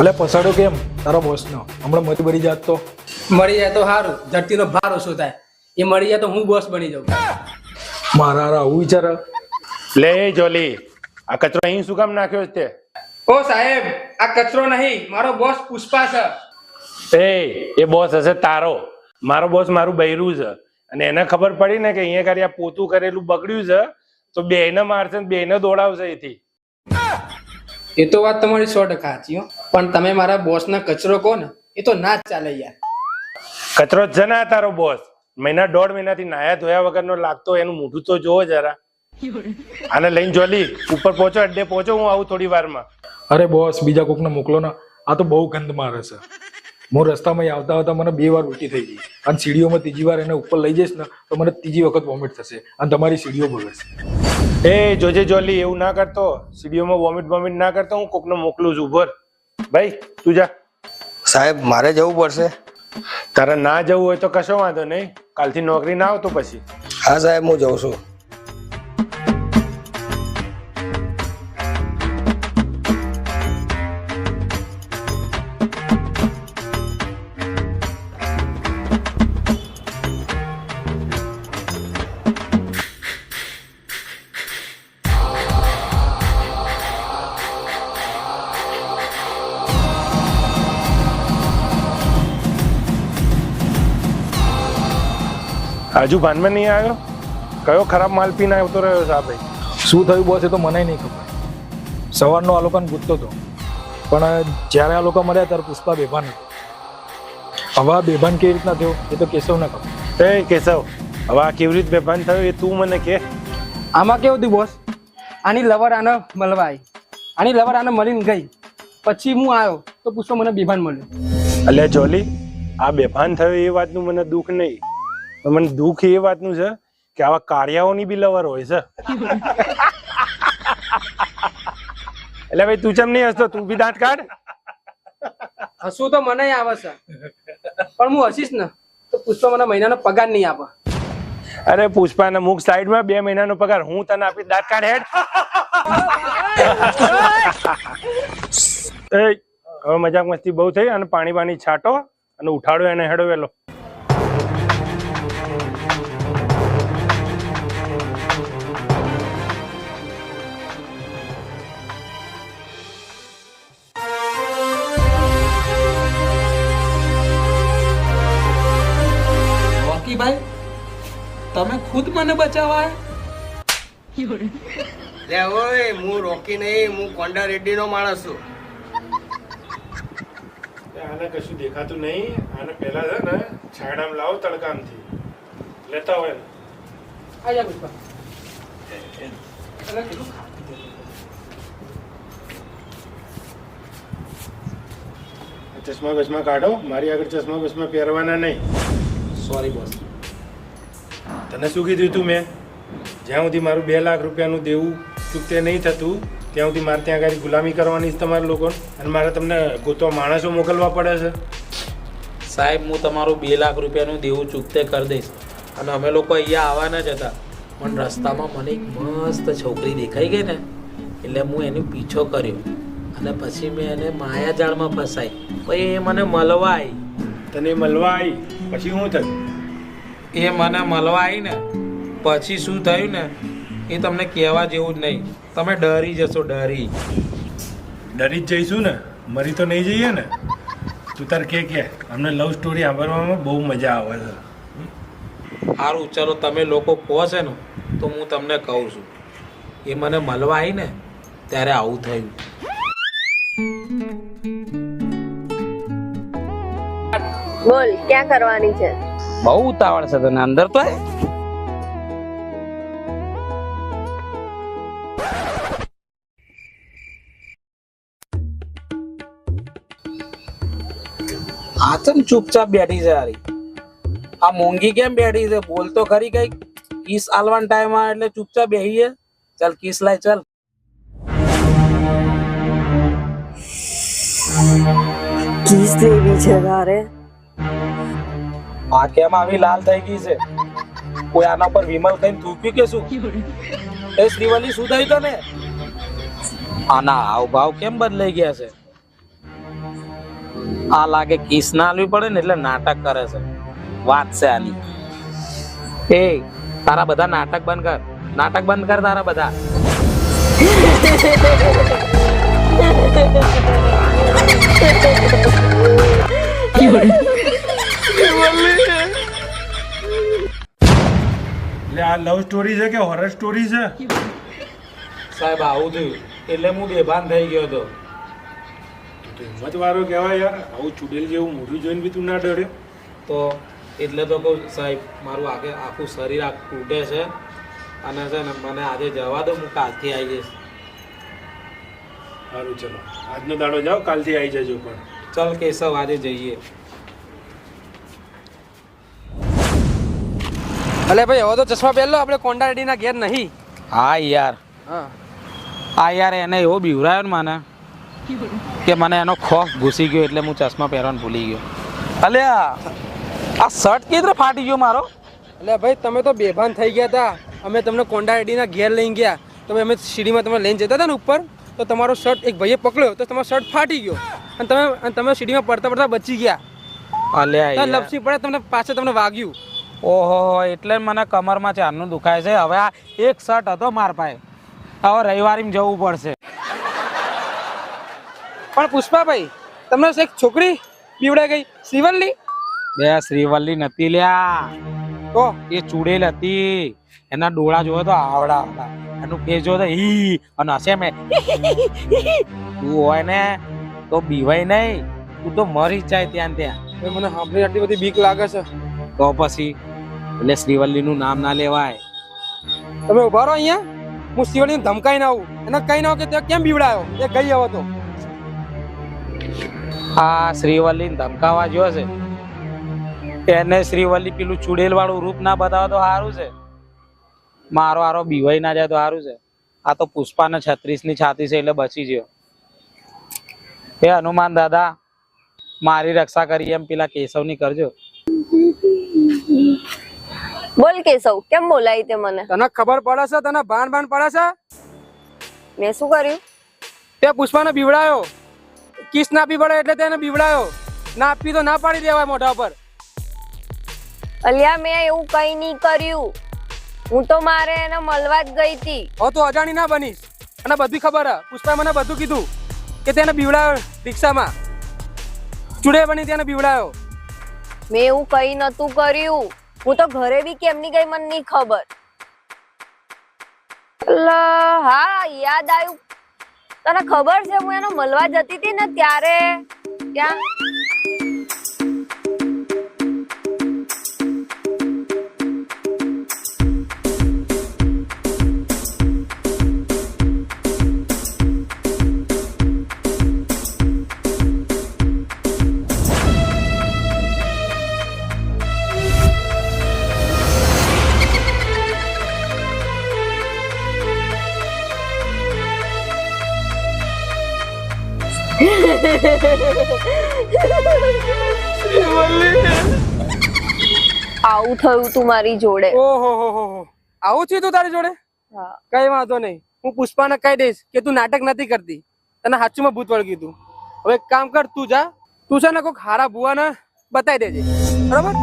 ભલે પસાડો કેમ તારા બોસનો હમણાં મત ભરી જાત તો મળી જાય તો સારું, ધરતીનો ભાર ઓછો થાય. એ મળી જાય તો હું બોસ બની જાઉં. મારા આવું વિચાર લે જોલી, આ કચરો અહીં શું કામ નાખ્યો છે તે? ઓ સાહેબ, આ કચરો નહીં, મારો બોસ પુષ્પા છે. એ બોસ હશે તારો. મારો બોસ મારું બૈરું છે અને એને ખબર પડી ને કે અહીંયા કરી આ પોતું કરેલું બગડ્યું છે તો બેને મારશે ને બેને દોડાવશે એથી. એ તો વાત તમારી 100% સાચી હો, પણ તમે મારા બોસના કચરો કહો ને એ તો ના જ ચાલે યાર. કચરો જ છે ને આ તારો બોસ. મહિના 1.5 મહિનાથી નાયા ધોયા વગરનો લાગતો, એનું મોઢું તો જોવો જરા. આને લઈને જોલી ઉપર પહોંચો, અડ્ડે પહોંચો, હું આવું થોડી વારમાં. અરે બોસ બીજા કોકને મોકલો ને, આ તો બહુ ગંધ મારે છે. હું રસ્તામાં આવતા આવતા મને 2 વાર ઉલટી થઈ ગઈ અને સીડીઓમાં 3જી વાર એને ઉપર લઈ જઈશ ને તો મને 3જી વખત વોમિટ થશે અને તમારી સીડીઓ બગડશે. એ જોજે જોલી, એવું ના કરતો. સીડીઓમાં વોમિટ ના કરતો, હું કોકને મોકલું છું. ઉભર ભાઈ, તું જા. સાહેબ મારે જવું પડશે. તારે ના જવું હોય તો કશો વાંધો નહીં, કાલથી નોકરી ના આવતો પછી. હા સાહેબ, હું જઉં છું. હજુ ભાનમાં નહીં આવ્યો? કયો ખરાબ માલ પીને આવતો રહ્યો છે આ ભાઈ? શું થયું બોસ એ તો મને નહીં ખબર. સવારનો આ લોકોને પૂછતો હતો પણ જ્યારે આ લોકો મળ્યા ત્યારે પુષ્પા બેભાન હતો. હવે આ બેભાન કેવી રીતના થયો એ તો કેશવને ખબર. એ કેશવ, હવે આ કેવી રીતે બેભાન થયો એ તું મને કે. આમાં કેવું હતું બોસ, આની લવર આને મળવા આવી, આની લવર આને મળીને ગઈ, પછી હું આવ્યો તો પુષ્પા મને બેભાન મળ્યો. અલ્યા જોલી, આ બેભાન થયો એ વાતનું મને દુઃખ નહીં, પણ મને દુઃખ એ વાતનું છે કે આવા કાર્યાઓની બી લવર હોય છે. એટલે ભાઈ તું ચમ નહીં હસતો? તું બી દાંત કાઢ. હસવું તો મને આવે છે, પણ હું હસીશ ને તો પુષ્પા મને મહિનાનો પગાર નહીં આપે. અરે પુષ્પાના મુખ સાઈડમાં, 2 મહિનાનો પગાર હું તને આપી. દાંત કાઢ હેડ. એ હવે મજાક મસ્તી બહુ થઈ અને પાણી છાંટો અને ઉઠાડો એને, હેડો વેલો. ભાઈ તમે ખુદ મને બચાવવા લે ઓય, હું રોકી નહીં, હું કોંડા રેડ્ડીનો માણસ છું. આને કશું દેખાતું નહીં. આને પહેલા છે ને છાયડામાં લાવો, તડકામથી લેતા હોય ને. આજા પુષ્પા. ચશ્મા બસમાં કાઢો, મારી આગળ ચશ્મા બસમાં પહેરવાના નહીં. Sorry boss. તને શું કીધું તું મેં? જ્યાં સુધી મારું 2 લાખ રૂપિયાનું દેવું ચૂકતે નહીં થતું ત્યાં સુધી મારે ત્યાં આગળ ગુલામી કરવાની છે તમારા લોકોને, અને મારે તમને ગોતવા માણસો મોકલવા પડે છે. સાહેબ હું તમારું 2 લાખ રૂપિયાનું દેવું ચૂકતે કરી દઈશ, અને અમે લોકો અહીંયા આવવાના જ હતા, પણ રસ્તામાં મને એક મસ્ત છોકરી દેખાઈ ગઈ ને એટલે હું એનો પીછો કર્યો અને પછી મેં એને માયાજાળમાં ફસાઈ. પછી એ મને મળવા આવી. તને મળવા આવી પછી શું થયું? એ મને મળવા આવી ને પછી શું થયું ને એ તમને કહેવા જેવું જ નહીં. તમે ડરી જશો. ડરી જ જઈશું ને, મરી તો નહીં જઈએ ને? તું તાર કે અમને લવ સ્ટોરી સાંભળવામાં બહુ મજા આવે છે. સારું ચલો, તમે લોકો કહો છે ને તો હું તમને કહું છું. એ મને મળવા આવી ને ત્યારે આવું થયું. બોલ ક્યાં કરવાની છે? બહુ ઉતાવળ છે તને, અંદર તો આ ચમ ચૂપચાપ બેઠી છે યારી? આ મોંઘી કેમ બેઠી છે? બોલ તો ખરી. કઈ કિસ આલવાન ટાઈમ આવે એટલે ચૂપચાપ બેહી છે. ચાલ કિસ લાય. ચાલ કિસ લેવી છે તારે? આ કેમ આવી લાલ થઈ ગઈ છે? કોઈ આના પર વિમલ કઈ થૂક્યું કે શું? એ શ્રીવલી શું થઈ તને? આના હાવ ભાવ કેમ બદલાઈ ગયા છે? આ લાગે કિસ ના આલવી પડે ને એટલે નાટક કરે છે. વાત છે આની. એ તારા બધા નાટક બંધ કર. નાટક બંધ કર તારા બધા. એટલે આ લવ સ્ટોરી છે કે હોરર સ્ટોરી છે? સાહેબ આવું થયું એટલે હું બેભાન થઈ ગયો હતો. તો હિંમત વાળો કહેવાય યાર. આવું ચૂડેલ જેવું મોઢું જોઈને બી તું ના ડર્યો? તો એટલે તો કહું સાહેબ, મારું આખું શરીર તૂટે છે અને છે ને મને આજે જવા દો, હું કાલથી આવી જઈશ. સારું ચલો, આજનો દાડો જાઓ, કાલથી આવી જજો. પણ ચાલ કેશવ, આજે જઈએ. અલે ભાઈ હવે તો ચશ્મા પહેરલો, આપણે કોંડા રેડીના ઘેર નહીં. હા યાર, હા આ યાર એને એવો બીવરાયો ને મને કે મને એનો ખોફ ઘૂસી ગયો એટલે હું ચશ્મા પહેરવાનું ભૂલી ગયો. અલે આ શર્ટ કેવી રીતે ફાટી ગયો મારો? એટલે ભાઈ તમે તો બેભાન થઈ ગયા હતા. અમે તમને કોંડા રેડીના ઘેર લઈને ગયા, તમે અમે સીડીમાં તમે લઈને જતા હતા ને ઉપર, તો તમારો શર્ટ એક ભાઈએ પકડ્યો તો તમારો શર્ટ ફાટી ગયો અને તમે સીડીમાં પડતા પડતા બચી ગયા. અલ્યા લપસી પડે તમને પાછળ તમને વાગ્યું. ઓહો, એટલે મને કમરમાં ચારનું દુખાય છે. હવે આ એક શર્ટ હતો માર પાસે, હવે રવિવારીમાં જવું પડશે. પણ પુષ્પાભાઈ, તમને એક છોકરી બીવડાઈ ગઈ, શ્રીવલ્લી. બે શ્રીવલ્લી નથી લ્યા, તો એ ચૂડેલ હતી. એના ડોળા જોયો તો આવડા આવડા, એનું ફેસ જોયો તો હી અને હશે મેં. તું હોય ને તો બીવાય નહીં, તું તો મરી જાય ત્યાં ત્યાં. હવે મને સાંભળી આટલી બધી બીક લાગે છે. તો પછી એટલે શ્રીવલ્લીનું નામ ના લેવાય. તમે ઉભા રહો અહીંયા, હું શ્રીવલ્લીને ધમકાઈ ના આવું, એને કઈ ના આવું કે તે કેમ બીવડાયો, એ ગઈ હવે તો. આ શ્રીવલ્લીને ધમકાવા જો છે, એને શ્રીવલ્લી પેલું ચુડેલ વાળું રૂપ ના બતાવે તો સારું છે. મારો આરો બીવાઈ ના જાય તો સારું છે. આ તો પુષ્પાને 36 ની છાતી છે એટલે બચી ગયો. એ હનુમાન દાદા, મારી રક્ષા કરી એમ પેલા કેશવની કરજો. બોલ કેશવ, કેમ બોલાવી તે મને? તને ખબર પડે છે? તને ભાન પડે છે? મેં શું કર્યું? તે પુષ્પાને બીવડાયો. કિસ ના આપી પડે એટલે તેને બીવડાયો. ના આપી તો ના પાડી દેવાય મોઢા પર. અલ્યા મેં એવું કઈ નહીં કર્યું. હું તો મારે એને મળવા જ ગઈ હતી. હવે તો અજાણી ના બનીશ. અને બધી ખબર હે, પુષ્પા મને બધું કીધું કે તેને બીવડાયો રિક્ષામાં. ચૂડે બની તેને બીવડાયો. મેં એવું કઈ નતું કર્યું. હું તો ઘરે બી કેમની ગઈ મને નહીં ખબર. હા યાદ આવ્યું. તને ખબર છે હું એને મળવા જતી હતી ને ત્યારે ત્યાં આવું થયું તું મારી જોડે. ઓહો હો હો, આવું થયું તું તારી જોડે? હા. કઈ વાંધો નહીં, હું પુષ્પાને કહી દઈશ કે તું નાટક નથી કરતી, તને સાચુમાં ભૂત વળગી તું. હવે એક કામ કર, તું જા, તું છે ને કોઈક હારા ભુવાને બતાવી દેજે, બરાબર?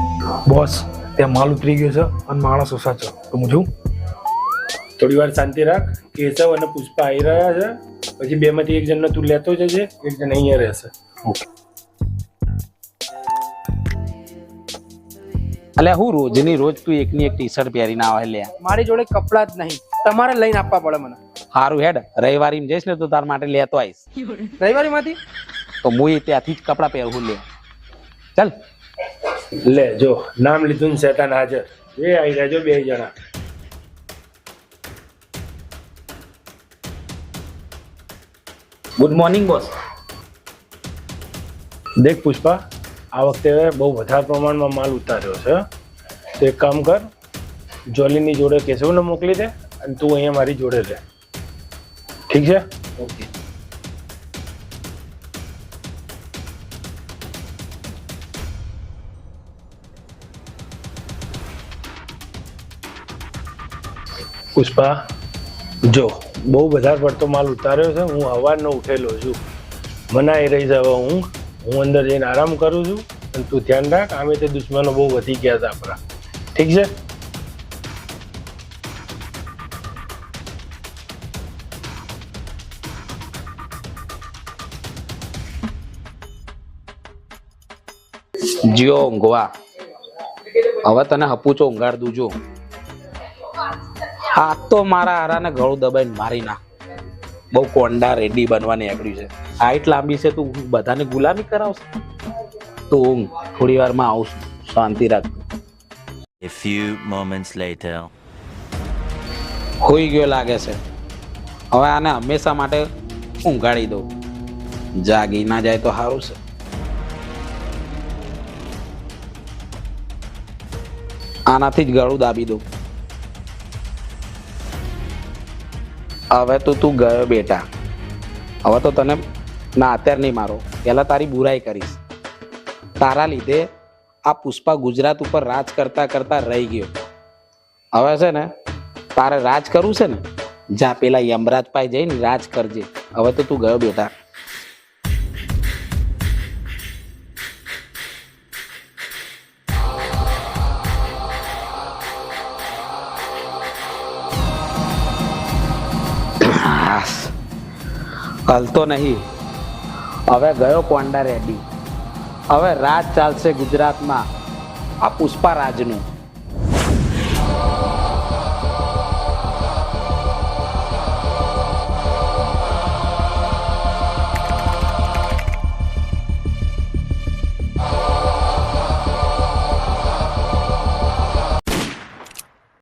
બોસ, ત્યાં માલ ઉતરી ગયો છે અને માણસ ઓછા છે, તો હું જઉં? થોડી વાર શાંતિ રાખ. કેશવ અને પુષ્પા આવી રહ્યા છે, પછી બેમાંથી એક જણને તું લેતો જજે, એક જણ અહીંયા રહેશે. ઓકે. એટલે હું રોજની રોજ તું એકની એક ટી શર્ટ પહેરીને આવે લે. મારી જોડે કપડા જ નહીં, તમારે લઈને આપવા પડે મને. સારું હેડ, રવિવારી જઈશ ને તો તાર માટે લેતો આવીશ. રવિવારી માંથી તો હું એ ત્યાંથી જ કપડા પહેરવું લે. ચાલ લે જો, નામ લીધું ને શેતાન હાજર. એ આવી રહેજો બે જણા. Good morning boss. દેખ પુષ્પા, આ વખતે બહુ વધારે પ્રમાણમાં માલ ઉતાર્યો છે, તો એક કામ કર, જોલીની જોડે કેશવને મોકલી દે અને તું અહીંયા મારી જોડે રહે. ઠીક છે? ઓકે. પુષ્પા જો, બહુ વધારે પડતો માલ ઉતાર્યો છે. હું હવારનો ઉઠેલો છું, મને આવી રહી છે હવે ઊંઘ. હું અંદર જઈને આરામ કરું છું અને તું ધ્યાન રાખ. આમે તે દુશ્મનો બહુ વધી ગયા છે આપણા. ઠીક છે? જીઓ ઊંઘવા. હવે તને હપુચો ઊંઘાડ દઉં જો. હાથ તો મારા હારાને ગળું દબાઈને મારી નાખ. બહુ કોંડા રેડી બનવાની નીકળ્યું છે. હાઈટ લાંબી છે, તું બધાને ગુલામી કરાવશે. તું ઊંઘ, થોડી વારમાં આવશું. શાંતિ રાખ. A few moments later. હોઈ ગયો લાગે છે. હવે આને હંમેશા માટે ઊંઘાડી દઉં. જાગી ના જાય તો સારું છે. આનાથી જ ગળું દાબી દઉં. હવે તો તું ગયો બેટા. હવે તો તને ના અત્યારે નહીં મારો, પહેલા તારી બુરાઈ કરીશ. તારા લીધે આ પુષ્પા ગુજરાત ઉપર રાજ કરતા કરતા રહી ગયો. હવે છે ને તારે રાજ કરવું છે ને, જા પેલા યમરાજ પાસે જઈને રાજ કરજે. હવે તો તું ગયો બેટા. હલતો નહીં. હવે ગયો કોંડા રેડી. હવે રાજ ચાલશે ગુજરાતમાં આ પુષ્પા રાજનું.